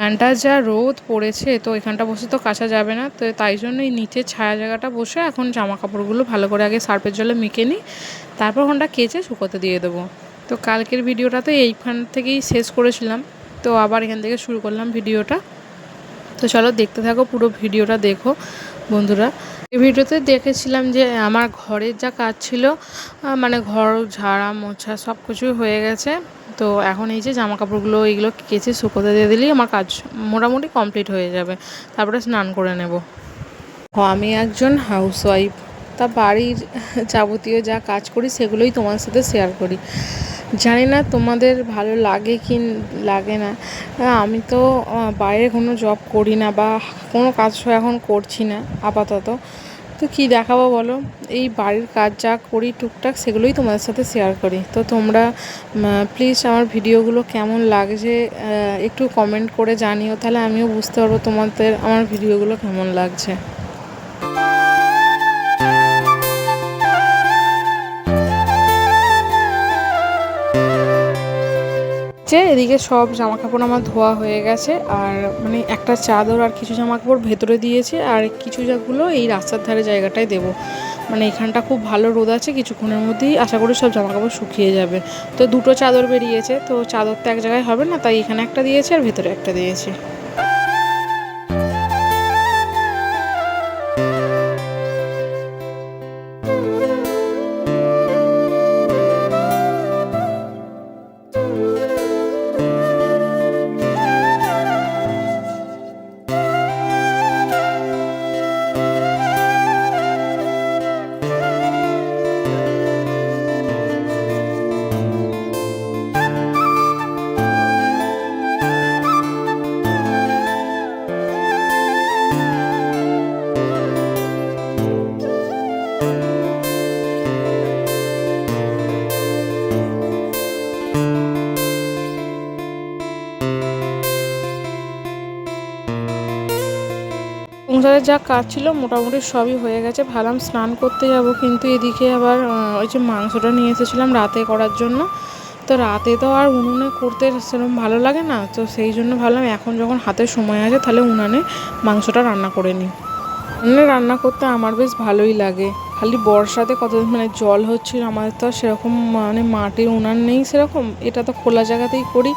ফ্যানটা যা রোদ পড়েছে তো এখানটা বসে তো কাচা যাবে না, তো তাই জন্য এই নিচের ছায়া জায়গাটা বসে এখন জামা কাপড়গুলো ভালো করে আগে সার্ফের জলে মেখে নিই, তারপর ওখানটা কেচে শুকোতে দিয়ে দেবো। তো কালকের ভিডিওটা তো এইখান থেকেই শেষ করেছিলাম, তো আবার এখান থেকে শুরু করলাম ভিডিওটা। তো চলো দেখতে থাকো, পুরো ভিডিওটা দেখো বন্ধুরা। এই ভিডিওতে দেখেছিলাম যে আমার ঘরের যা কাজ ছিল, মানে ঘর ঝাড়া মোছা সব কিছুই হয়ে গেছে। তো এখন এই যে জামা কাপড়গুলো এইগুলো কেচে শুকোতে দিয়ে দিলেই আমার কাজ মোটামুটি কমপ্লিট হয়ে যাবে, তারপরে স্নান করে নেব। আমি একজন হাউসওয়াইফ, তা বাড়ির যাবতীয় যা কাজ করি সেগুলোই তোমার সাথে শেয়ার করি। জানি না তোমাদের ভালো লাগে কি লাগে না। আমি তো বাইরে কোনো জব করি না বা কোনো কাজ এখন করছি না আপাতত, তো কী দেখাবো বলো, এই বাড়ির কাজ যা করি টুকটাক সেগুলোই তোমাদের সাথে শেয়ার করি। তো তোমরা প্লিজ আমার ভিডিওগুলো কেমন লাগছে একটু কমেন্ট করে জানিও, তাহলে আমিও বুঝতে পারবো তোমাদের আমার ভিডিওগুলো কেমন লাগছে। যে এদিকে সব জামা কাপড় আমার ধোয়া হয়ে গেছে, আর মানে একটা চাদর আর কিছু জামা কাপড় ভেতরে দিয়েছি, আর কিছু জাগুলো এই রাস্তার ধারে জায়গাটায় দেবো। মানে এখানটা খুব ভালো রোদ আছে, কিছুক্ষণের মধ্যেই আশা করি সব জামা কাপড় শুকিয়ে যাবে। তো দুটো চাদর বেরিয়েছে, তো চাদর তো এক জায়গায় হবে না, তাই এখানে একটা দিয়েছি আর ভেতরে একটা দিয়েছি। সংসারের যা কাজ ছিল মোটামুটি সবই হয়ে গেছে, ভাবলাম স্নান করতে যাব, কিন্তু এদিকে আবার ওই যে মাংসটা নিয়ে এসেছিলাম রাতে করার জন্য। তো রাতে তো আর উনুনে করতে সেরকম ভালো লাগে না, তো সেই জন্য ভাবলাম এখন যখন হাতে সময় আছে তাহলে উনানে মাংসটা রান্না করে নিই। উনুনে রান্না করতে আমার বেশ ভালোই লাগে, খালি বর্ষাতে কত মানে জল হচ্ছিল, আমাদের তো আর সেরকম মানে মাটির উনান নেই সেরকম, এটা তো খোলা জায়গাতেই করি,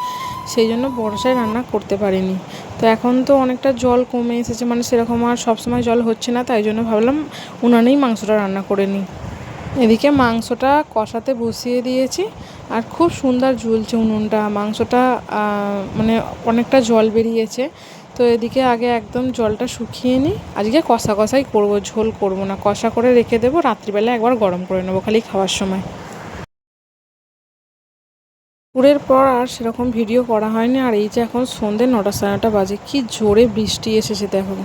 সেই জন্য বর্ষায় রান্না করতে পারিনি। তো এখন তো অনেকটা জল কমে এসেছে, মানে সেরকম আর সবসময় জল হচ্ছে না, তাই জন্য ভাবলাম উনানেই মাংসটা রান্না করে নিই। এদিকে মাংসটা কষাতে বসিয়ে দিয়েছি, আর খুব সুন্দর ঝুলছে উনুনটা, মাংসটা মানে অনেকটা জল বেরিয়েছে। তো এদিকে আগে একদম জলটা শুকিয়ে নিই, আজকে কষা কষাই করব, ঝোল করব না, কষা করে রেখে দেবো, রাত্রিবেলা একবার গরম করে নেবো খালি খাওয়ার সময়। পুরের পর আর সেরকম ভিডিও করা হয়নি, আর এই যে এখন সন্ধ্যে 9টা সাড়ে 9টা বাজে, কি জোরে বৃষ্টি এসেছে দেখো।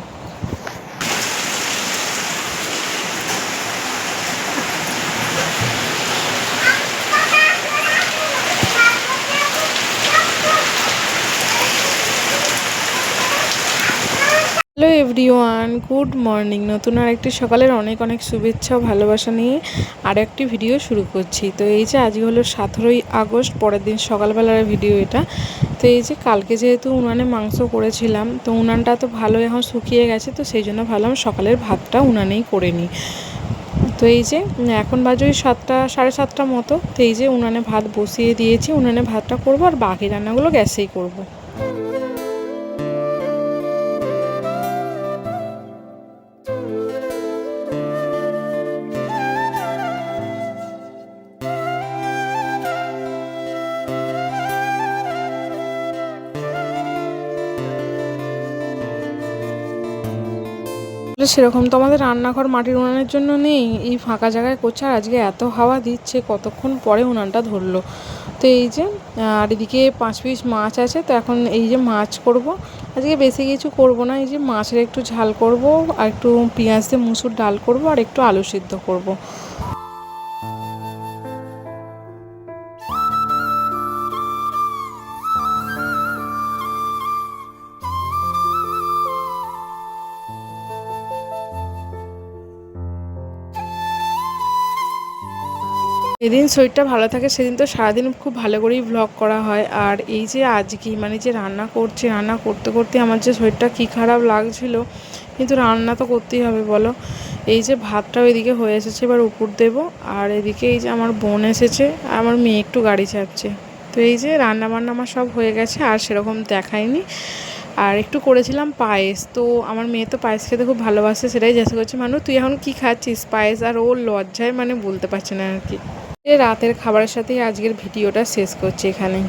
Hello everyone, good morning. নতুন আর একটি সকালের অনেক অনেক শুভেচ্ছা ও ভালোবাসা নিয়ে আর একটি ভিডিও শুরু করছি। তো এই যে আজকে হলো 17ই আগস্ট, পরের দিন সকালবেলার ভিডিও এটা। তো এই যে কালকে যেহেতু উনানে মাংস করেছিলাম, তো উনানটা তো ভালো এখন শুকিয়ে গেছে, তো সেই জন্য ভাবলাম সকালের ভাতটা উনানেই করে নিই। তো এই যে এখন বাজে ওই 7টা সাড়ে 7টা মতো, তো এই যে উনানে ভাত বসিয়ে দিয়েছি, উনানে ভাতটা করবো আর বাকি রান্নাগুলো গ্যাসেই করব। সেরকম তো আমাদের রান্নাঘর মাটির উনানের জন্য নেই, এই ফাঁকা জায়গায় করছে, আর আজকে এত হাওয়া দিচ্ছে, কতক্ষণ পরে উনানটা ধরলো। তো এই যে আর এদিকে 5 পিস মাছ আছে, তো এখন এই যে মাছ করব, আজকে বেশি কিছু করব না, এই যে মাছের একটু ঝাল করব, আর একটু পেঁয়াজ দিয়ে মুসুর ডাল করব, আর একটু আলু সিদ্ধ করব। যেদিন শরীরটা ভালো থাকে সেদিন তো সারাদিন খুব ভালো করেই ভ্লগ করা হয়। আর এই যে আজকে মানে যে রান্না করছি, রান্না করতে করতে আমার যে শরীরটা কী খারাপ লাগছিল, কিন্তু রান্না তো করতেই হবে বলো। এই যে ভাতটাও এদিকে হয়ে এসেছে, এবার উপর দেবো। আর এদিকে এই যে আমার বোন এসেছে, আর আমার মেয়ে একটু গাড়ি চাপছে। তো এই যে রান্না বান্না আমার সব হয়ে গেছে, আর সেরকম দেখায়নি। আর একটু করেছিলাম পায়েস, তো আমার মেয়ে তো পায়েস খেতে খুব ভালোবাসে, সেটাই জিজ্ঞাসা করছে, মানু তুই এখন কি খাচ্ছিস পায়েস, আর ওর লজ্জায় মানে বলতে পারছে না আর কি। রাতের খাবারের সাথেই আজকের ভিডিওটা শেষ করছি এখানে।